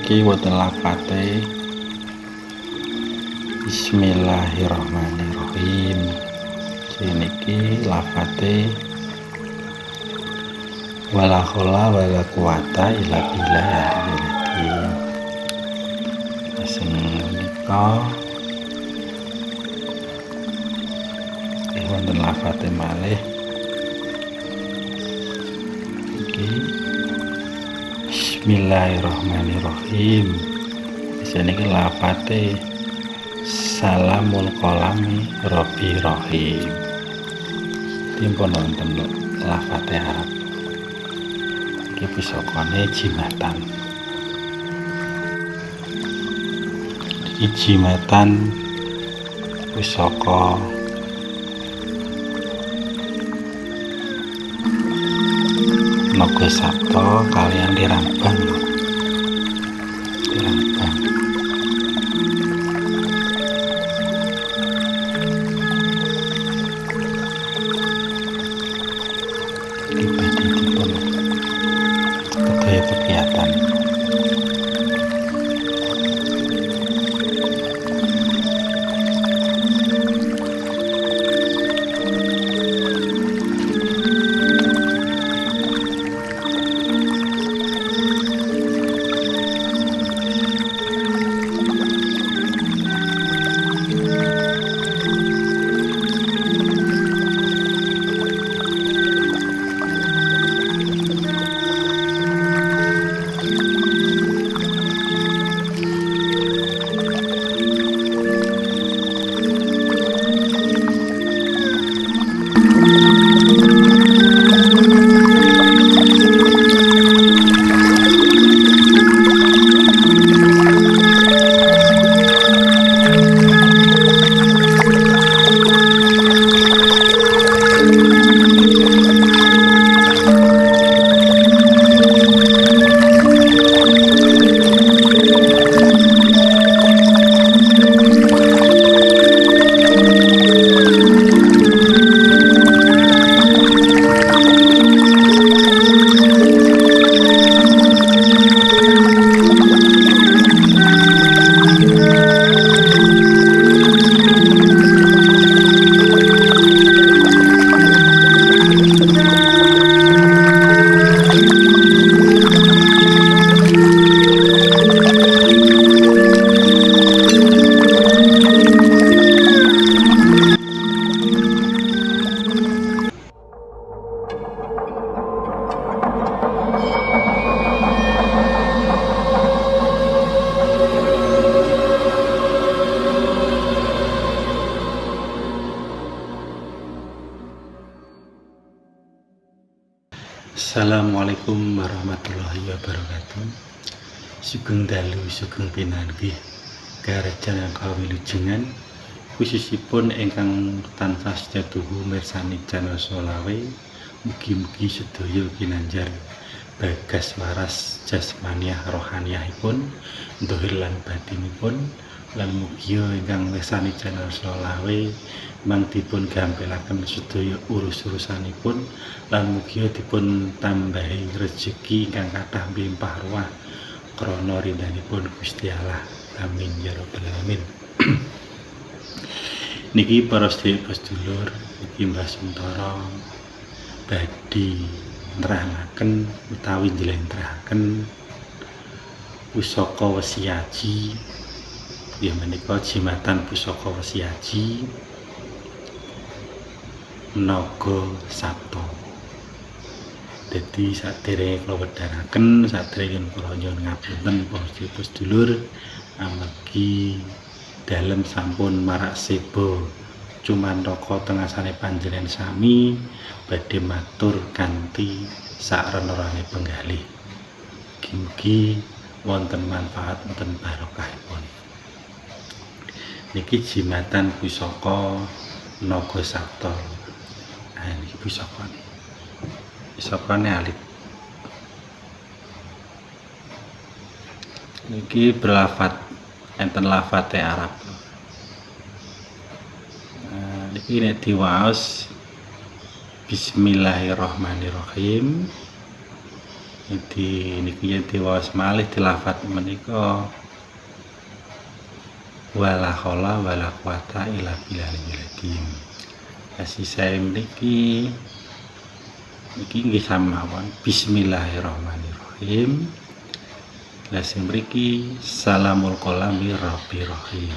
Niki wonten lafate Bismillahirrahmanirrahim. Niki lafate wala haula wala quwata illa billah. Sing menika wonten lafate malih iki Bismillahirrahmanirrahim. Niki lafate Salamul Qalami Rabbi Rahim. Timpun wonten lafate Arab. Iki pusakane jimatan. Iki jimatan pusaka Naga Sabta kaliyan dirambang. Ibadahipun sedaya kegiatan. Assalamualaikum warahmatullahi wabarakatuh. Sugeng dalu sugeng pinanggih karajan kawilujengan khususipun ingkang tansah setuhu mirsani channel Solawe. Mugi-mugi sedaya kinanjar bagas waras jasmaniah rohaniyahipun dhahir lan batinipun lan mugi ingkang mirsani channel Solawe mang dipun gampelaken sedaya urus-urusanipun lan mugi dipun tambahi rejeki ingkang kathah mlimpah ruah krana ridhanipun Gusti Allah. Amin ya rabbal alamin. Niki para sedherek sedulur, iki Mbah Suntara badhe nerangaken utawi njlentrehake pusaka Wesiaji. Ya menika jimatan pusaka Wesiaji Naga Sabta. Dadi saderenge kula wedharaken, saderenge kula nyuwun ngapunten para sedulur amargi dalem sampun marak seba cumantaka tengasane panjenengan sami badhe matur kanthi sakrenarane penggalih. Mugi wonten manfaat wonten barokahipun. Niki jimatan pusaka Naga Sabta. Niki pusakane alit. Niki berlafat enten lafate Arab. Niki nek diwaos Bismillahirrahmanirrahim. Jadi niki diwaos malih dilafat menika wala haula wala quwata illa billahil azim. Kasih saya niki nggih samawon bismillahirrahmanirrahim. Lasing mriki salamul qalami rabbi rahim.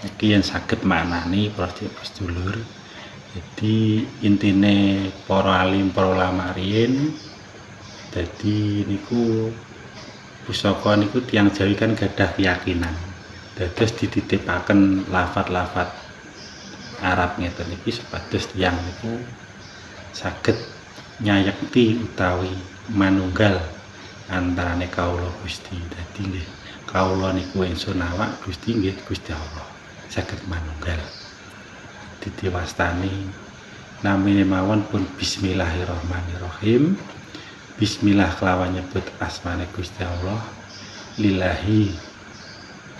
Iki yang saged maknani para sedulur. Jadi intine para alim para ulama riyin dadi niku pusaka niku tiyang Jawi kan gadah keyakinan. Dados dititipaken lafat-lafat Arab ngeten iki supados tiyang niku saged nyayekti utawi manunggal antarane kawula Gusti. Dadi nggih kawula niku ingsun awak Gusti nggih Gusti Allah saged manunggal. Diwastani namine mawon pun bismillahirrahmanirrahim. Bismillah kelawan nyebut asmane Gusti Allah, lillahi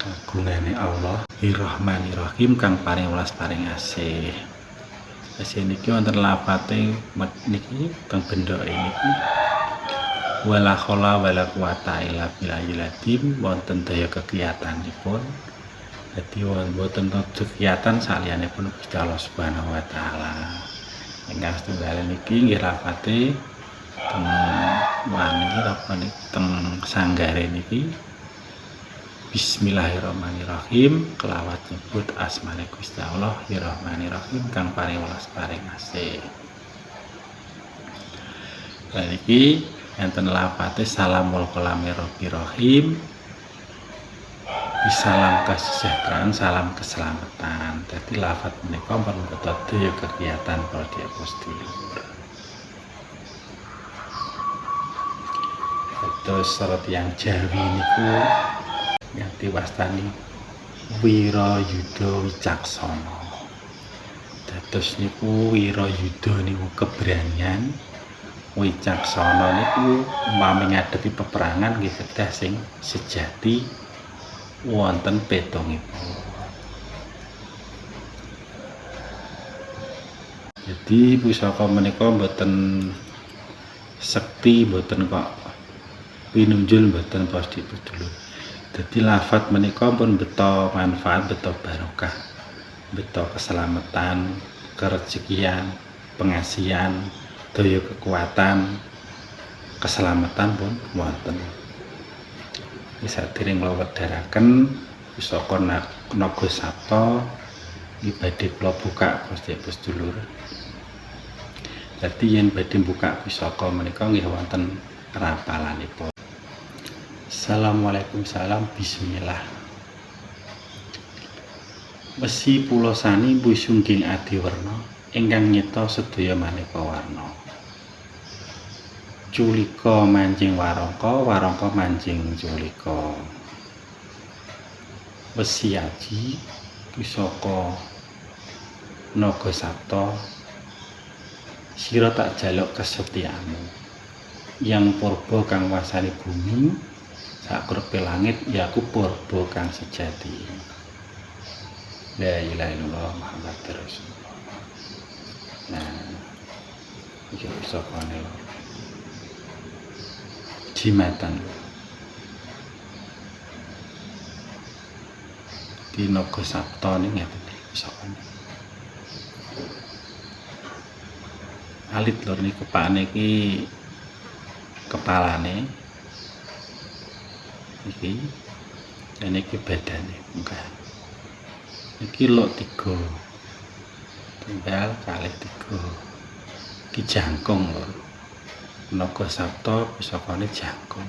kagungane Allah, irrahmanirrahim kang paring welas paring asih. Asih niki wonten lafate niki teng bendoke niki wala haula wala quwata illa billahil azim, wonten daya kegiatanipun. Dadi wonten kegiatan saliyanipun Gusti Allah Subhanahu wa taala. Ingkang setunggal niki nggih lafate teng wani apa niki teng sanggare niki bismillahirrahmanirrahim kelawat nyebut asmane Gusti Allah Irrahmanirrahim kang paring welas paring asih. Lah niki enten lafate salamul qalami rabbi rahim. Salam kesejahteraan, salam keselamatan. Jadi lafat menika perlu daya kegiatan para sedulur. Terus surat yang Jawi niku yang diwastani wirayuda wicaksana. Dados niku wirayuda niku keberanian, wicaksana niku umpami ngadepi peperangan nggih kedah sing sejati wonten petongipun. Jadi pusaka menika mboten sekti, mboten kok pinunjul, mboten pas dipedulur. Jadi lafat menika pun beto manfaat, beto barokah, beto keselamatan, kerezekian, pengasihan, daya kekuatan, keselamatan pun wonten. Bisa tiring lawedharaken pusaka naga sapta iki badhe kula buka Gusti sedulur. Dadi yen badhe buka pusaka menika nggih wonten rapalanipun. Assalamualaikum salam bismillah. Wesi pulo sani busungging adiwerna ingkang nyeta sedaya maneka warna. Culika mancing warangka, warangka mancing culika. Wesi aji pusaka naga sapta, sira tak jaluk kesetiaanmu. Yang purba kang wasani bumi, sakurepe langit yaku purba kang sejati. La ilaha illallah Muhammadur Rasulullah. Nah, iki pusakane lho. Jimatan di naga sapta ning ngeten pusakane. Alit lho niku kepane iki kepalane iki dan iki badane enggak. Iki lho 3. Tunggal kalih 3. Iki jangkung lho. Naga sapta pusakane jangkung.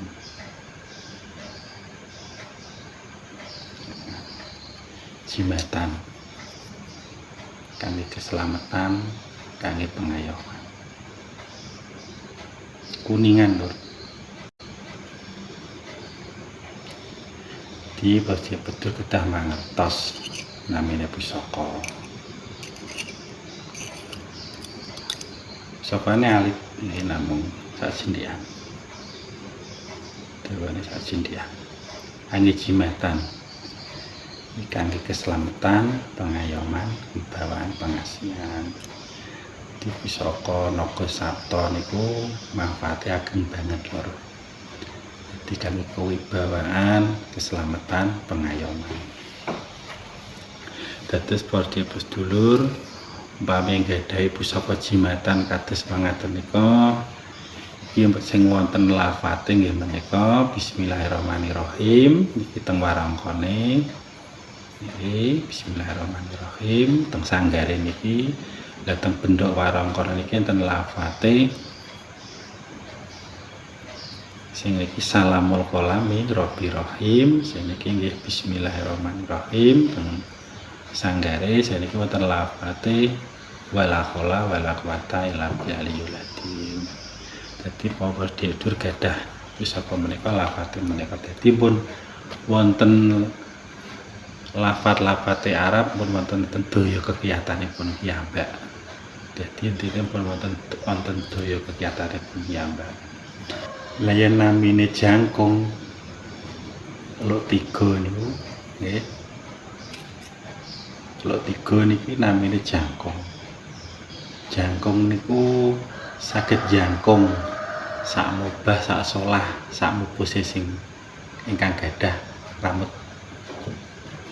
Jimatan kangge keselamatan, kangge pengayoman. Kuningan lho. Di baca betul kedah mangertos namine pusaka. Pusakane alit nggih namung sasindian. Dawane sasindian. Hanya jimatan. Kangge keselamatan, pengayoman, wibawaan, pengasihan. Dadi pusaka naga sapta niku manfaate ageng banget lho. Dadi kangge kewibawaan, keselamatan, pengayoman. Dados para sedulur, umpami nggadahi pusaka jimatan kados mangaten nika, iki sing wonten lafate nggih menika bismillahirrahmanirrahim iki teng warangkane. Nggih, bismillahirrahmanirrahim teng sanggare niki, teng bendhok warangkane niki enten lafate sing niki salamul qalami Rabbi Rahim, sing niki nggih bismillahirrahmanirrahim teng sanggare sing niki wonten lafate wala haula wala quwata illa billahil azim. Dadi para sedulur gadah pusaka menika lafate menika dadi pun wonten lafat-lafate Arab pun wonten daya kegiatanipun piyambak. Dadi intine pun wonten daya kegiatanipun piyambak. Lah yen namine jangkung luk 3 niku nggih. Luk 3 niki namine jangkung. Jangkung niku saged jangkung sak mubah, sak solah, sak mubuse sing ingkang gadah ramut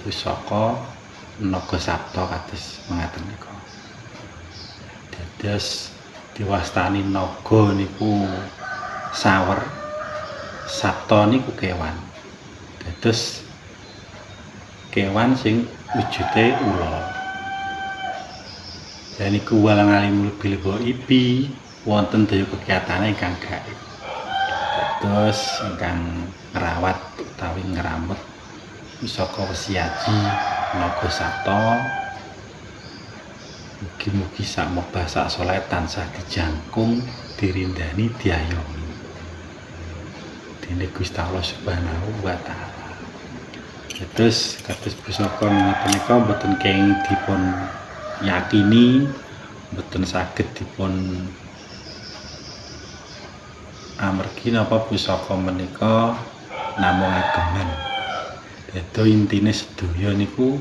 pusaka naga sapta kados mengaten nika. Dados diwastani naga niku sawer, sapta niku kewan. Dados kewan sing wujude ula. Dan niku walang alimul bil ghaibi wonten daya kegiatane ingkang gaib. Dados ingkang ngrawat utawi ngramut pusaka wesiaji naga sapta mugi-mugi sak mubah sak saleh tansah dijangkung, dirindani, diayomi dening Gusti Allah Subhanahu wa taala. Terus kados pusaka menika mboten kenging dipun yakini, mboten saged dipun amargi napa pusaka menika namung ageman. Dadi intine sedaya niku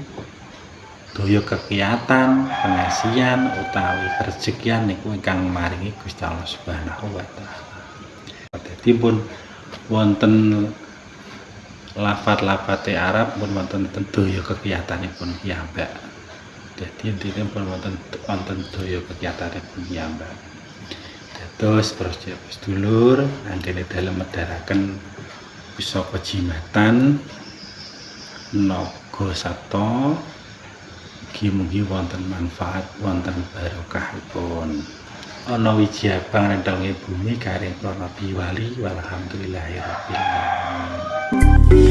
daya kegiatan, pengasihan utawi rezekian niku ingkang maringi Gusti Allah Subhanahu wa taala. Dadi pun wonten lafat-lafate Arab pun wonten daya kegiatanipun piyambak. Dadi intine pun wonten daya kegiatanipun piyambak. Dados para sedulur anggene dalem medharaken pusaka jimatan naga sapta mugi-mugi wonten manfaat, wonten barokahipun. Ana wiji abang nendhange bumi karing para nabi wali walhamdulillahirabbil alamin.